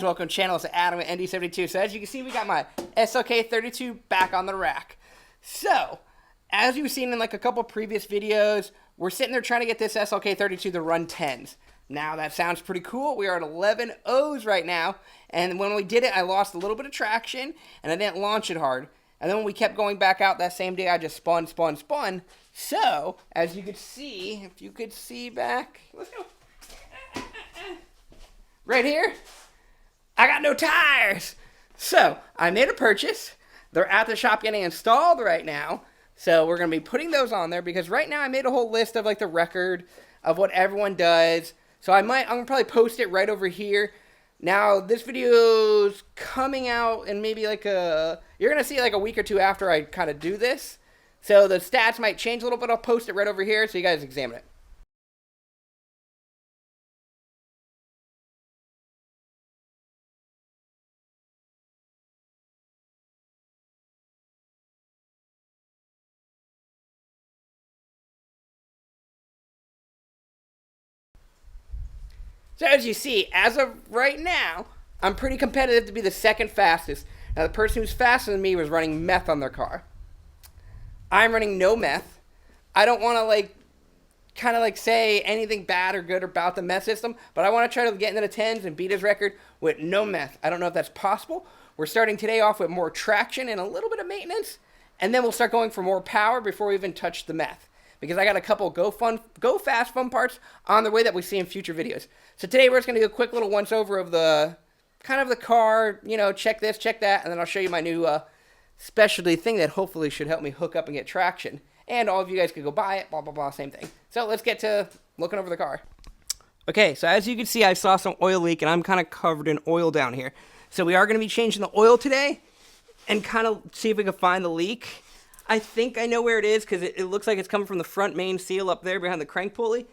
guys, welcome to the channel. It's Adam with ND72. So as you can see, we got my SLK32 back on the rack. So, as you've seen in like a couple previous videos, we're sitting there trying to get this SLK32 to run 10s. Now that sounds pretty cool. We are at 11 O's right now, and when we did it, I lost a little bit of traction, and I didn't launch it hard. And then when we kept going back out that same day, I just spun. So, as you could see, if you could see back, let's go. Right here, I got no tires. So, I made a purchase. They're at the shop getting installed right now. So, we're going to be putting those on there because right now I made a whole list of like the record of what everyone does. So, I'm going to probably post it right over here. Now, this video's coming out in maybe like you're going to see like a week or two after I kind of do this. So, the stats might change a little bit. I'll post it right over here so you guys examine it. So as you see, as of right now, I'm pretty competitive to be the second fastest. Now the person who's faster than me was running meth on their car. I'm running no meth. I don't want to say anything bad or good about the meth system, but I want to try to get into the 10s and beat his record with no meth. I don't know if that's possible. We're starting today off with more traction and a little bit of maintenance, and then we'll start going for more power before we even touch the meth. Because I got a couple go fast fun parts on the way that we see in future videos. So today we're just going to do a quick little once over of the kind of the car, you know, check this, check that, and then I'll show you my new specialty thing that hopefully should help me hook up and get traction. And all of you guys could go buy it, blah, blah, blah, same thing. So let's get to looking over the car. Okay, so as you can see, I saw some oil leak, and I'm kind of covered in oil down here. So we are going to be changing the oil today and kind of see if we can find the leak. I think I know where it is because it looks like it's coming from the front main seal up there behind the crank pulley.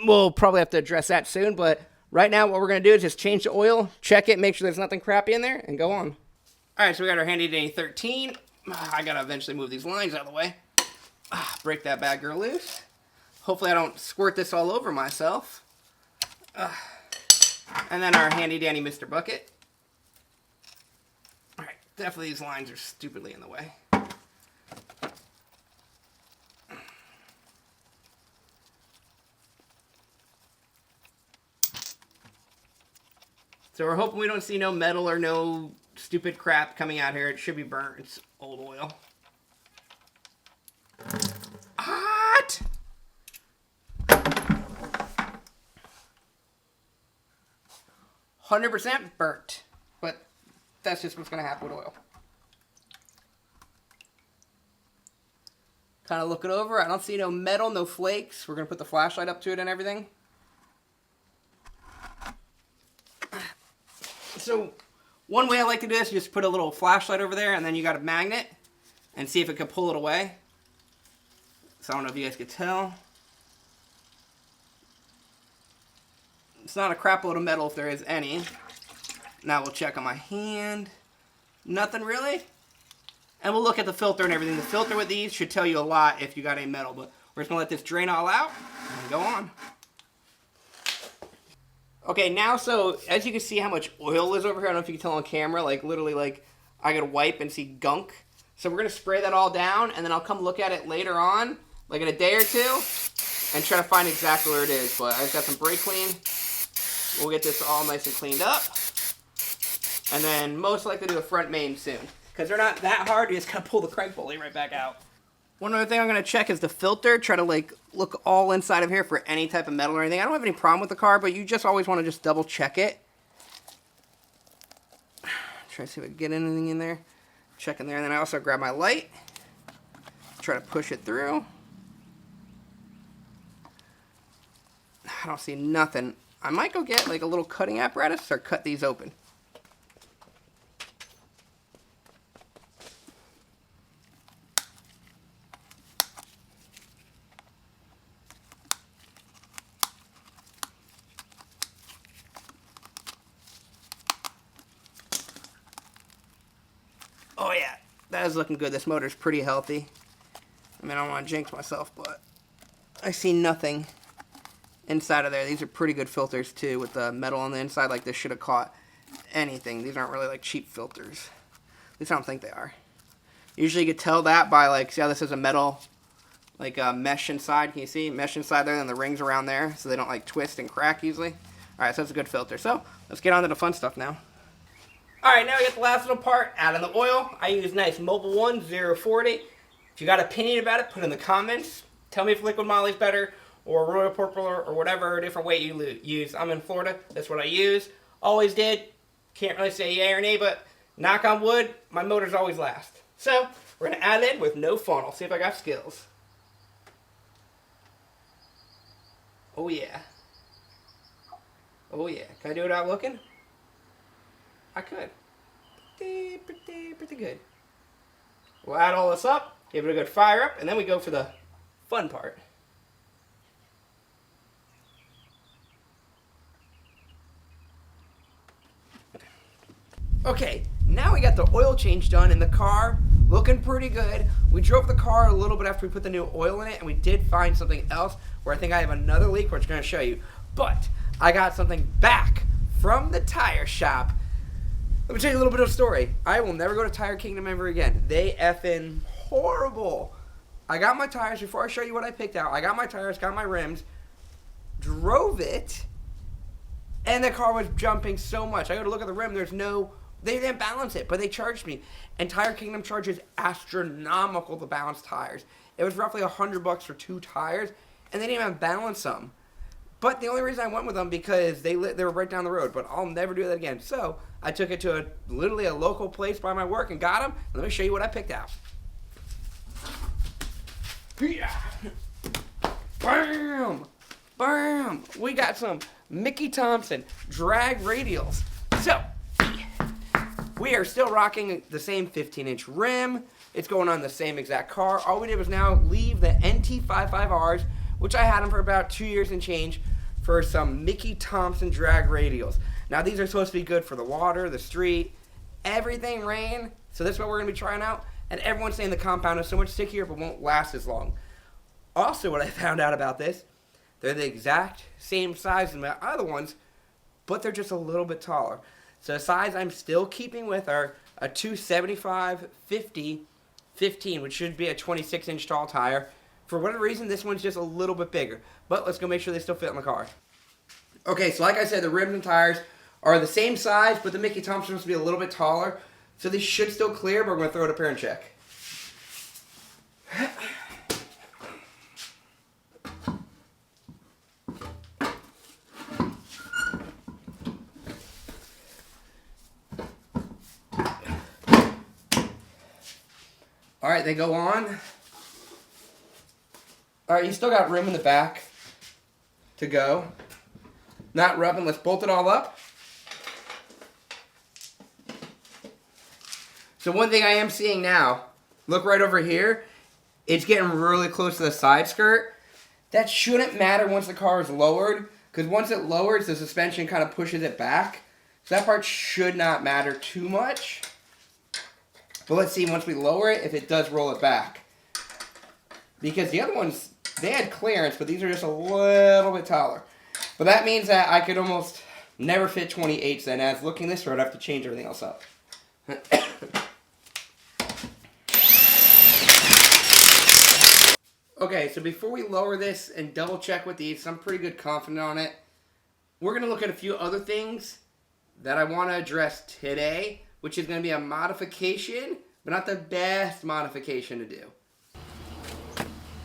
We'll probably have to address that soon, but right now what we're going to do is just change the oil, check it, make sure there's nothing crappy in there, and go on. Alright, so we got our handy dandy 13. I got to eventually move these lines out of the way. Break that bad girl loose. Hopefully I don't squirt this all over myself. And then our handy dandy Mr. Bucket. Alright, definitely these lines are stupidly in the way. So we're hoping we don't see no metal or no stupid crap coming out here. It should be burnt. It's old oil. Hot! 100% burnt. But that's just what's going to happen with oil. Kind of look it over. I don't see no metal, no flakes. We're going to put the flashlight up to it and everything. So, one way I like to do this is just put a little flashlight over there, and then you got a magnet, and see if it can pull it away. So, I don't know if you guys could tell. It's not a crap load of metal if there is any. Now we'll check on my hand. Nothing really. And we'll look at the filter and everything. The filter with these should tell you a lot if you got any metal, but we're just going to let this drain all out and go on. Okay, now, so, as you can see how much oil is over here, I don't know if you can tell on camera, like, literally, like, I gotta wipe and see gunk. So we're gonna spray that all down, and then I'll come look at it later on, like in a day or two, and try to find exactly where it is. But I've got some brake clean. We'll get this all nice and cleaned up. And then most likely do a front main soon. Because they're not that hard, you just gotta pull the crank pulley right back out. One other thing I'm going to check is the filter. Try to like look all inside of here for any type of metal or anything. I don't have any problem with the car, but you just always want to just double check it. Try to see if I can get anything in there. Check in there. And then I also grab my light. Try to push it through. I don't see nothing. I might go get like a little cutting apparatus or cut these open. Oh yeah, that is looking good. This motor's pretty healthy. I mean, I don't want to jinx myself, but I see nothing inside of there. These are pretty good filters too, with the metal on the inside. Like this should have caught anything. These aren't really like cheap filters. At least I don't think they are. Usually you could tell that by like, see how this is a metal like mesh inside. Can you see mesh inside there and the rings around there so they don't like twist and crack easily? Alright, so that's a good filter. So let's get on to the fun stuff now. Alright, now we get the last little part. Add in the oil. I use nice Mobil 1 040. If you got an opinion about it, put it in the comments. Tell me if liquid moly is better or Royal Purple or whatever different way you use. I'm in Florida. That's what I use. Always did. Can't really say yay or nay, but knock on wood, my motors always last. So we're going to add in with no funnel. See if I got skills. Oh yeah. Oh yeah. Can I do it without looking? I could. Pretty good. We'll add all this up, give it a good fire up, and then we go for the fun part. Okay, now we got the oil change done in the car, looking pretty good. We drove the car a little bit after we put the new oil in it, and we did find something else where I think I have another leak, which I'm going to show you. But I got something back from the tire shop. Let me tell you a little bit of a story. I will never go to Tire Kingdom ever again. They effing horrible. I got my tires, before I show you what I picked out, I got my tires, got my rims, drove it, and the car was jumping so much. I go to look at the rim, they didn't balance it, but they charged me. And Tire Kingdom charges astronomical to balance tires. It was roughly $100 for 2 tires, and they didn't even balance them. But the only reason I went with them because they were right down the road. But I'll never do that again. So I took it to literally a local place by my work and got them. Let me show you what I picked out. Bam! Bam! We got some Mickey Thompson drag radials. So we are still rocking the same 15-inch rim. It's going on the same exact car. All we did was now leave the NT55Rs, which I had them for about 2 years and change, for some Mickey Thompson drag radials. Now these are supposed to be good for the water, the street, everything, rain. So that's what we're going to be trying out. And everyone's saying the compound is so much stickier but won't last as long. Also, what I found out about this, they're the exact same size as my other ones, but they're just a little bit taller. So the size I'm still keeping with are a 275 50 15, which should be a 26-inch tall tire. For whatever reason, this one's just a little bit bigger. But let's go make sure they still fit in the car. Okay, so like I said, the rims and tires are the same size, but the Mickey Thompson must be a little bit taller. So these should still clear, but we're going to throw it up here and check. Alright, they go on. Alright, you still got room in the back to go. Not rubbing, let's bolt it all up. So one thing I am seeing now, look right over here, it's getting really close to the side skirt. That shouldn't matter once the car is lowered, because once it lowers, the suspension kind of pushes it back. So that part should not matter too much. But let's see once we lower it, if it does roll it back. Because the other ones, they had clearance, but these are just a little bit taller. But that means that I could almost never fit 28s then. As looking this road, I have to change everything else up. Okay, so before we lower this and double check with these, I'm pretty good confident on it. We're going to look at a few other things that I want to address today, which is going to be a modification, but not the best modification to do.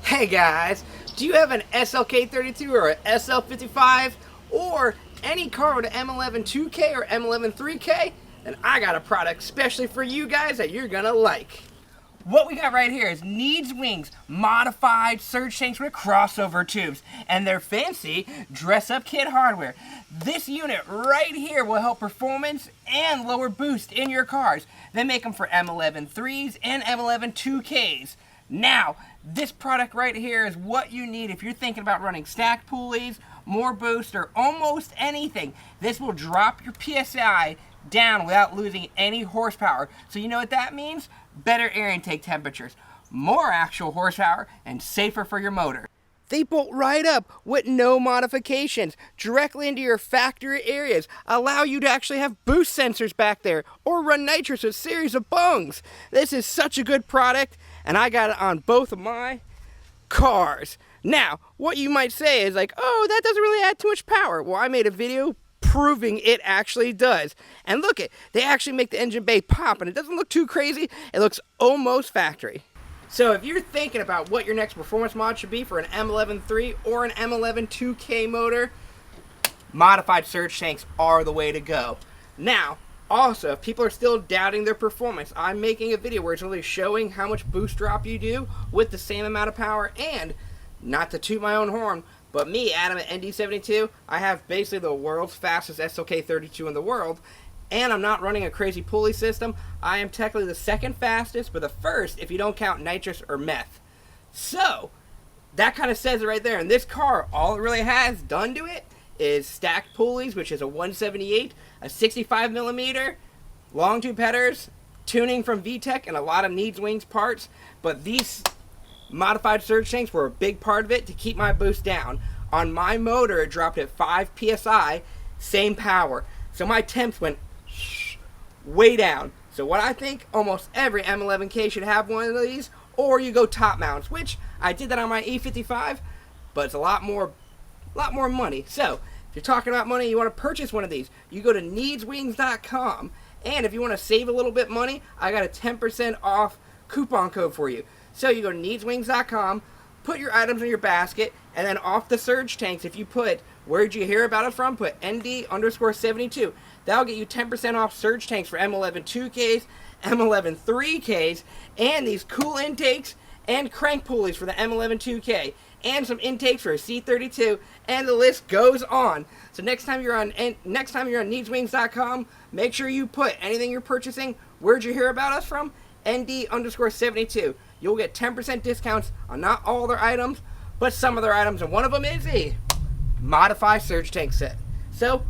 Hey guys, do you have an SLK32 or an SL55 or any car with an M11 2K or M11 3K? Then I got a product especially for you guys that you're going to like. What we got right here is Needs Wings modified surge tanks with crossover tubes, and they're fancy dress-up kit hardware. This unit right here will help performance and lower boost in your cars. They make them for M11 3s and M11 2Ks. Now, this product right here is what you need if you're thinking about running stack pulleys, more boost, or almost anything. This will drop your PSI down without losing any horsepower. So you know what that means? Better air intake temperatures, more actual horsepower, and safer for your motor. They bolt right up with no modifications, directly into your factory areas, allow you to actually have boost sensors back there, or run nitrous with a series of bungs. This is such a good product, and I got it on both of my cars. Now, what you might say is like, oh, that doesn't really add too much power. Well, I made a video proving it actually does. And look it, they actually make the engine bay pop, and it doesn't look too crazy. It looks almost factory. So if you're thinking about what your next performance mod should be for an M11.3 or an M11 2K motor, modified surge tanks are the way to go. Now, also, if people are still doubting their performance, I'm making a video where it's really showing how much boost drop you do with the same amount of power. And, not to toot my own horn, but me, Adam at ND72, I have basically the world's fastest SLK32 in the world, and I'm not running a crazy pulley system. I am technically the second fastest, but the first if you don't count nitrous or meth. So, that kind of says it right there. And this car, all it really has done to it is stacked pulleys, which is a 178, a 65 millimeter, long tube headers, tuning from VTEC, and a lot of needs wings parts. But these modified surge tanks were a big part of it to keep my boost down. On my motor, it dropped at 5 psi, same power. So my temps went way down. So what I think, almost every M11K should have one of these, or you go top mounts, which I did that on my E55, but it's a lot more money. So if you're talking about money, you want to purchase one of these, you go to needswings.com, and if you want to save a little bit money, I got a 10% off coupon code for you. So you go to needswings.com, put your items in your basket, and then off the surge tanks, if you put, where'd you hear about it from, put ND_72. That'll get you 10% off surge tanks for M11 2Ks, M11 3Ks, and these cool intakes and crank pulleys for the M11 2K, and some intakes for a C32, and the list goes on. So next time you're on needswings.com, make sure you put anything you're purchasing, where'd you hear about us from, ND_72. You'll get 10% discounts on not all their items, but some of their items, and one of them is a modified surge tank set. So,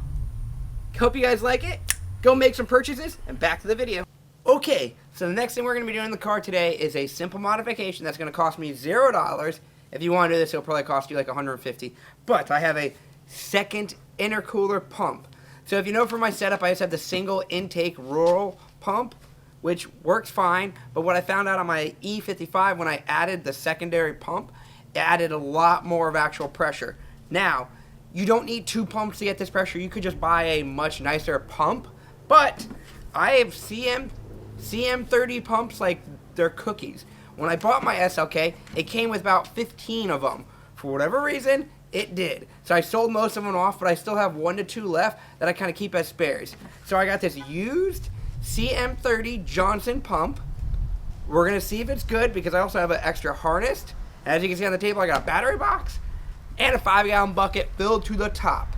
hope you guys like it. Go make some purchases, and back to the video. Okay, so the next thing we're going to be doing in the car today is a simple modification that's going to cost me $0. If you want to do this, it'll probably cost you like $150. But I have a second intercooler pump. So if you know from my setup, I just have the single intake rural pump, which works fine. But what I found out on my E55, when I added the secondary pump, it added a lot more of actual pressure. Now, you don't need two pumps to get this pressure. You could just buy a much nicer pump. But I have CM30 pumps like they're cookies. When I bought my SLK, it came with about 15 of them. For whatever reason, it did. So I sold most of them off, but I still have 1 to 2 left that I kind of keep as spares. So I got this used CM30 Johnson pump. We're going to see if it's good because I also have an extra harness. As you can see on the table, I got a battery box and a 5-gallon bucket filled to the top.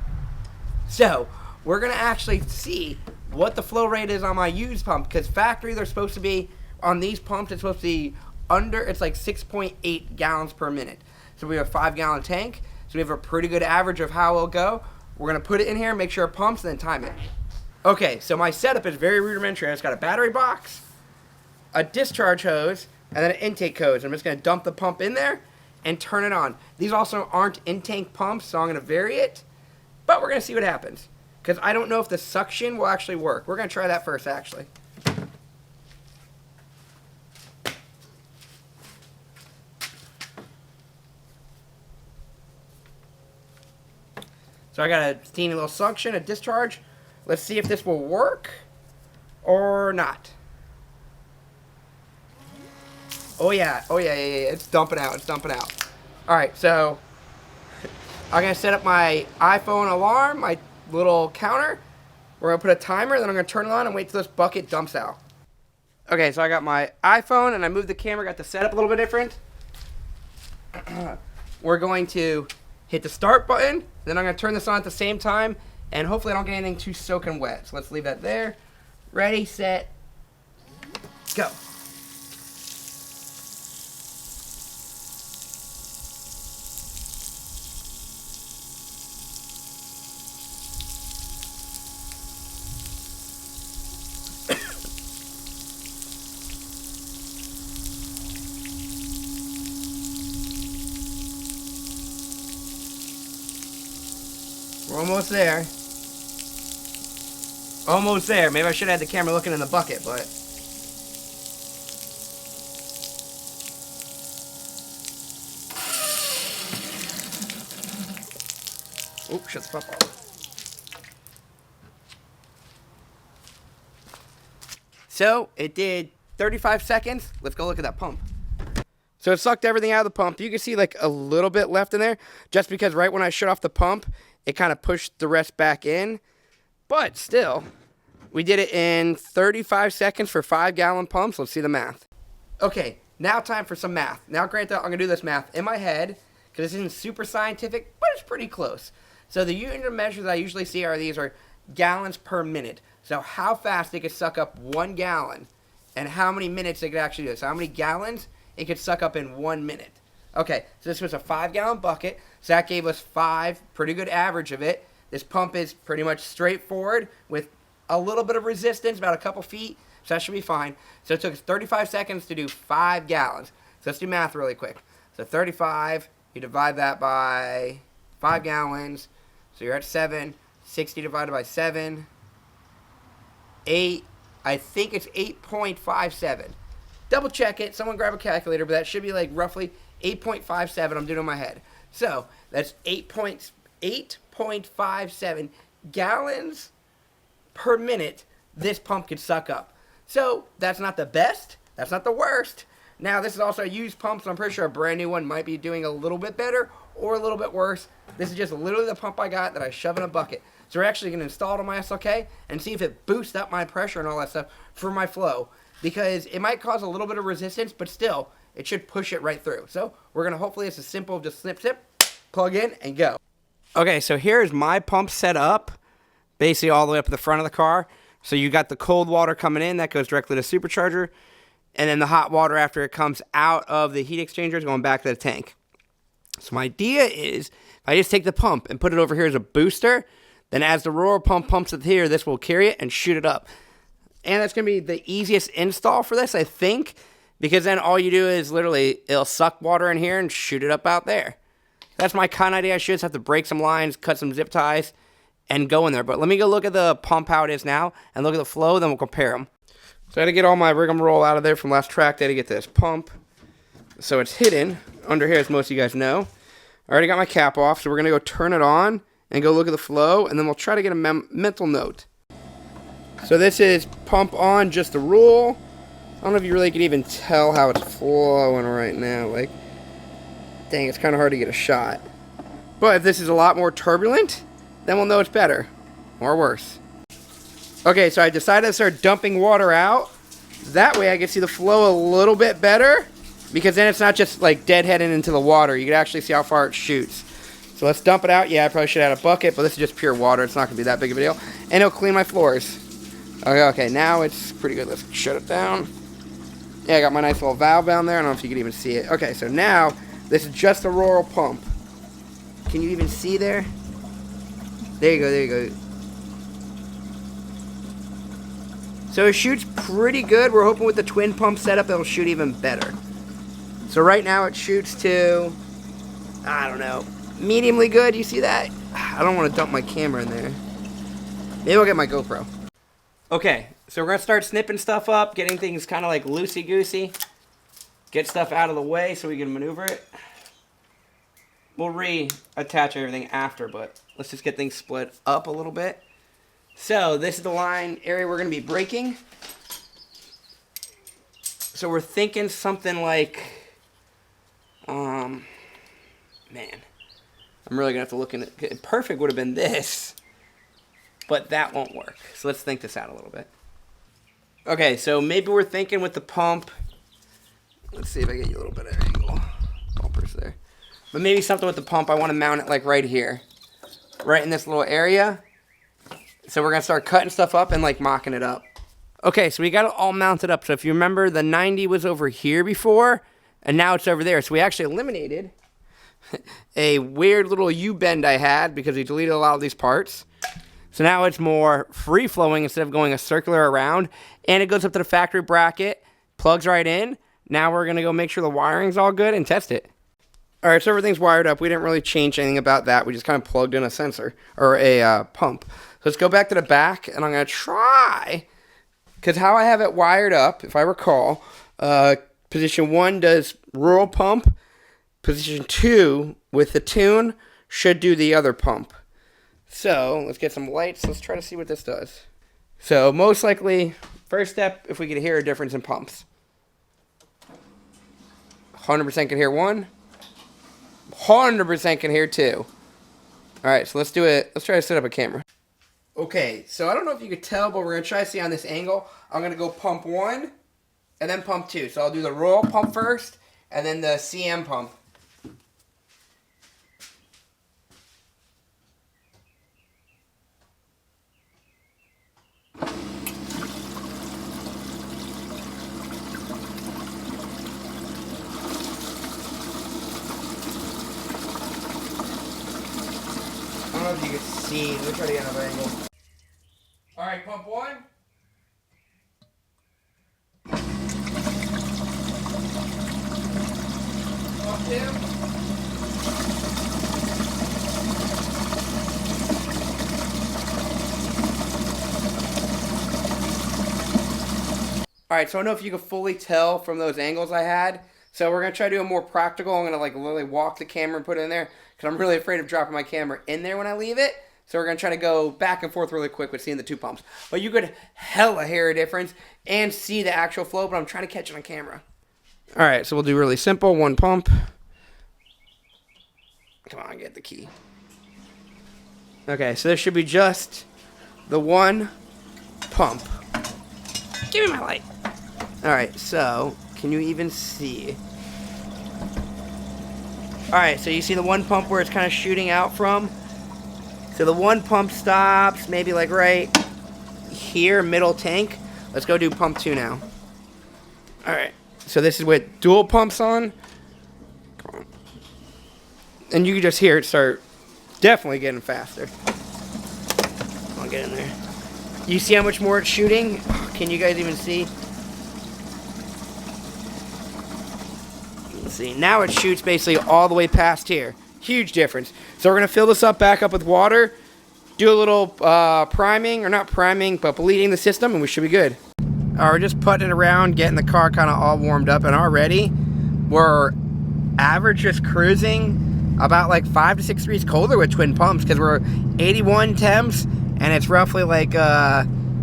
So we're going to actually see what the flow rate is on my used pump, because factory they're supposed to be, on these pumps it's supposed to be under, it's like 6.8 gallons per minute. So we have a 5-gallon tank, so we have a pretty good average of how it'll go. We're going to put it in here, make sure it pumps, and then time it. Okay, so my setup is very rudimentary. It's got a battery box, a discharge hose, and then an intake hose. I'm just going to dump the pump in there and turn it on. These also aren't in-tank pumps, so I'm going to vary it, but we're going to see what happens, because I don't know if the suction will actually work. We're going to try that first, actually. So I got a teeny little suction, a discharge. Let's see if this will work or not. Oh yeah, it's dumping out, Alright, so I'm going to set up my iPhone alarm, my little counter. We're going to put a timer, then I'm going to turn it on and wait till this bucket dumps out. Okay, so I got my iPhone and I moved the camera, got the setup a little bit different. We're going to hit the start button, then I'm going to turn this on at the same time, and hopefully I don't get anything too soaking wet. So let's leave that there. Ready, set, go. We're almost there. Almost there. Maybe I should have had the camera looking in the bucket, but... Oop, shut the fuck off. So, it did 35 seconds. Let's go look at that pump. So it sucked everything out of the pump. You can see like a little bit left in there, just because right when I shut off the pump, it kind of pushed the rest back in. But still, we did it in 35 seconds for 5-gallon pumps. Let's see the math. Okay, now time for some math. Now granted, I'm going to do this math in my head, because this isn't super scientific, but it's pretty close. So the unit of measures I usually see are gallons per minute. So how fast it could suck up 1 gallon, and how many minutes it could actually do. So how many gallons it could suck up in 1 minute. Okay, so this was a 5-gallon bucket, so that gave us 5, pretty good average of it. This pump is pretty much straightforward with a little bit of resistance, about a couple feet, so that should be fine. So it took us 35 seconds to do 5 gallons. So let's do math really quick. So 35, you divide that by 5 gallons, so you're at 7. 60 divided by 7, 8, I think it's 8.57. Double check it. Someone grab a calculator, but that should be like roughly 8.57. I'm doing it in my head. So that's 8.57 gallons per minute this pump could suck up. So that's not the best. That's not the worst. Now this is also a used pump, so I'm pretty sure a brand new one might be doing a little bit better or a little bit worse. This is just literally the pump I got that I shove in a bucket. So we're actually going to install it on my SLK and see if it boosts up my pressure and all that stuff for my flow. Because it might cause a little bit of resistance, but still, it should push it right through. So we're going to hopefully, it's as simple as just snip, snip, plug in, and go. Okay, so here's my pump set up, basically all the way up at the front of the car. So you got the cold water coming in, that goes directly to the supercharger. And then the hot water after it comes out of the heat exchanger is going back to the tank. So my idea is, if I just take the pump and put it over here as a booster, then as the roller pump pumps it here, this will carry it and shoot it up. And that's going to be the easiest install for this, I think, because then all you do is literally, it'll suck water in here and shoot it up out there. That's my kind of idea. I should just have to break some lines, cut some zip ties, and go in there. But let me go look at the pump, how it is now, and look at the flow, then we'll compare them. So I had to get all my rigmarole out of there from last track day to get this pump. So it's hidden under here, as most of you guys know. I already got my cap off, so we're going to go turn it on and go look at the flow, and then we'll try to get a mental note. So this is pump on, just the rule. I don't know if you really can even tell how it's flowing right now. Like, dang, it's kind of hard to get a shot. But if this is a lot more turbulent, then we'll know it's better or worse. Okay, so I decided to start dumping water out. That way I can see the flow a little bit better, because then it's not just like deadheading into the water. You can actually see how far it shoots. So let's dump it out. Yeah, I probably should add a bucket, but this is just pure water. It's not going to be that big of a deal. And it'll clean my floors. Okay, now it's pretty good. Let's shut it down. Yeah, I got my nice little valve down there. I don't know if you can even see it. Okay, so now this is just a rural pump. Can you even see there? There you go, there you go. So it shoots pretty good. We're hoping with the twin pump setup it'll shoot even better. So right now it shoots to, I don't know, mediumly good. You see that? I don't want to dump my camera in there. Maybe I'll get my GoPro. Okay, so we're going to start snipping stuff up, getting things kind of like loosey-goosey. Get stuff out of the way so we can maneuver it. We'll reattach everything after, but let's just get things split up a little bit. So this is the line area we're going to be breaking. So we're thinking something like, man, I'm really going to have to look into it. Perfect would have been this. But that won't work. So let's think this out a little bit. Okay, so maybe we're thinking with the pump. Let's see if I get you a little bit of angle. Bumpers there. But maybe something with the pump. I want to mount it like right here. Right in this little area. So we're going to start cutting stuff up and like mocking it up. Okay, so we got it all mounted up. So if you remember, the 90 was over here before. And now it's over there. So we actually eliminated a weird little U-bend I had because we deleted a lot of these parts. So now it's more free-flowing instead of going a circular around. And it goes up to the factory bracket, plugs right in. Now we're going to go make sure the wiring's all good and test it. All right, so everything's wired up. We didn't really change anything about that. We just kind of plugged in a sensor or a pump. So let's go back to the back, and I'm going to try, because how I have it wired up, if I recall, position 1 does rural pump. Position 2 with the tune should do the other pump. So let's get some lights. Let's try to see what this does. So most likely, first step, if we could hear a difference in pumps. 100% can hear 1. 100% can hear 2. Alright, so let's do it. Let's try to set up a camera. Okay, so I don't know if you could tell, but we're going to try to see on this angle. I'm going to go pump 1 and then pump 2. So I'll do the roll pump first and then the CM pump. I don't know if you can see. Let me try to get another angle. Alright, pump 1. Pump 2. Alright, so I don't know if you can fully tell from those angles I had. So we're going to try to do a more practical. I'm going to like literally walk the camera and put it in there, because I'm really afraid of dropping my camera in there when I leave it. So we're going to try to go back and forth really quick with seeing the 2 pumps. But you could hella hear a difference and see the actual flow, but I'm trying to catch it on camera. Alright, so we'll do really simple. 1 pump. Come on, get the key. Okay, so this should be just the 1 pump. Give me my light. Alright, so can you even see? Alright, so you see the 1 pump where it's kind of shooting out from? So the 1 pump stops maybe like right here, middle tank. Let's go do pump 2 now. Alright, so this is with dual pumps on. Come on. And you can just hear it start definitely getting faster. Come on, get in there. You see how much more it's shooting? Can you guys even see? Let's see. Now it shoots basically all the way past here. Huge difference. So we're going to fill this up back up with water, do a little priming, or not priming, but bleeding the system, and we should be good. Alright, we're just putting it around, getting the car kind of all warmed up, and already we're average just cruising about like 5 to 6 degrees colder with twin pumps, because we're 81 temps, and it's roughly like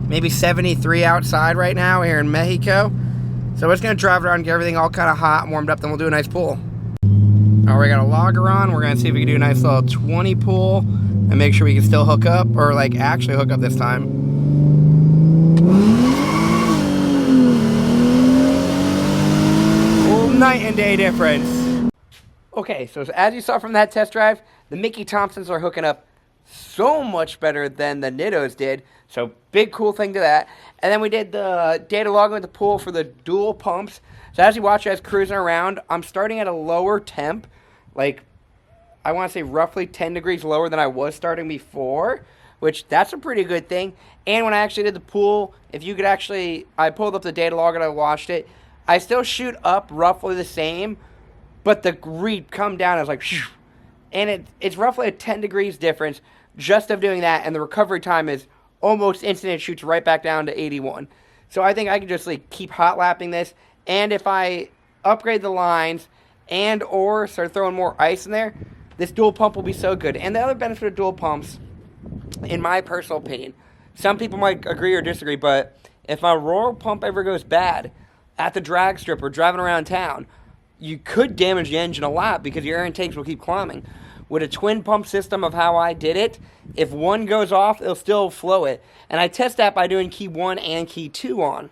maybe 73 outside right now here in Mexico. So we're just going to drive around and get everything all kind of hot and warmed up, then we'll do a nice pull. Alright, we got a logger on. We're going to see if we can do a nice little 20 pull and make sure we can still hook up, or like actually hook up this time. Well, night and day difference. Okay, so as you saw from that test drive, the Mickey Thompsons are hooking up so much better than the Nittos did. So big cool thing to that. And then we did the data logging with the pool for the dual pumps. So as you watch us cruising around, I'm starting at a lower temp, like I want to say roughly 10 degrees lower than I was starting before, which that's a pretty good thing. And when I actually did the pool, if you could actually, I pulled up the data log and I watched it, I still shoot up roughly the same, but the read come down is like, shoo, and it's roughly a 10 degrees difference just of doing that, and the recovery time is almost instant. It shoots right back down to 81. So I think I can just like keep hot lapping this, and if I upgrade the lines and or start throwing more ice in there, this dual pump will be so good. And the other benefit of dual pumps, in my personal opinion, some people might agree or disagree, but if my roller pump ever goes bad at the drag strip or driving around town, you could damage the engine a lot because your air intakes will keep climbing. With a twin pump system of how I did it, if one goes off, it'll still flow it. And I test that by doing key 1 and key 2 on.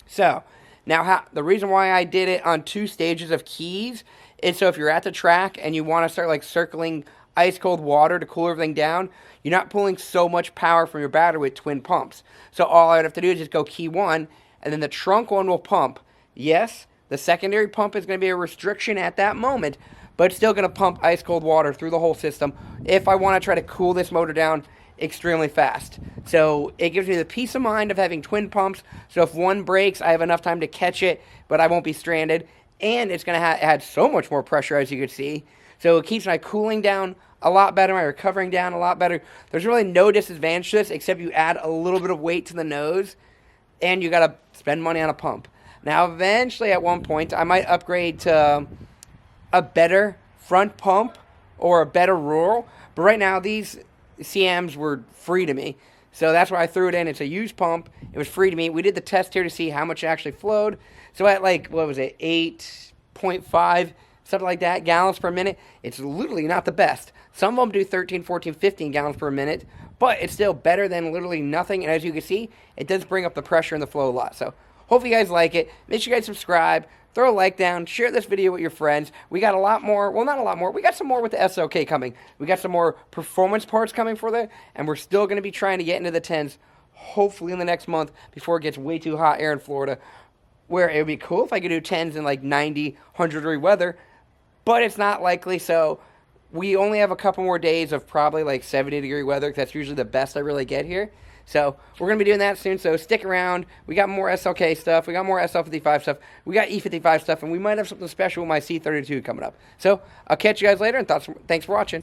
So, now the reason why I did it on 2 stages of keys is so if you're at the track and you want to start like circling ice cold water to cool everything down, you're not pulling so much power from your battery with twin pumps. So all I would have to do is just go key 1, and then the trunk one will pump. Yes, the secondary pump is going to be a restriction at that moment, but it's still going to pump ice cold water through the whole system if I want to try to cool this motor down extremely fast. So it gives me the peace of mind of having twin pumps, so if one breaks, I have enough time to catch it, but I won't be stranded. and it's going to add so much more pressure, as you can see. So it keeps my cooling down a lot better, my recovering down a lot better. There's really no disadvantage to this except you add a little bit of weight to the nose, and you got to spend money on a pump. Now, eventually, at one point, I might upgrade to a better front pump or a better rural. But right now, these CMs were free to me. So that's why I threw it in. It's a used pump. It was free to me. We did the test here to see how much it actually flowed. So at like, what was it, 8.5, something like that, gallons per minute. It's literally not the best. Some of them do 13, 14, 15 gallons per minute. But it's still better than literally nothing. And as you can see, it does bring up the pressure and the flow a lot. So hopefully you guys like it. Make sure you guys subscribe. Throw a like down. Share this video with your friends. We got a lot more. Well, not a lot more. We got some more with the SLK coming. We got some more performance parts coming for that. And we're still going to be trying to get into the 10s, hopefully in the next month, before it gets way too hot here in Florida, where it would be cool if I could do 10s in like 90, 100-degree weather. But it's not likely, so we only have a couple more days of probably like 70-degree weather. That's usually the best I really get here. So we're going to be doing that soon, so stick around. We got more SLK stuff. We got more SL55 stuff. We got E55 stuff, and we might have something special with my C32 coming up. So I'll catch you guys later, and thanks for watching.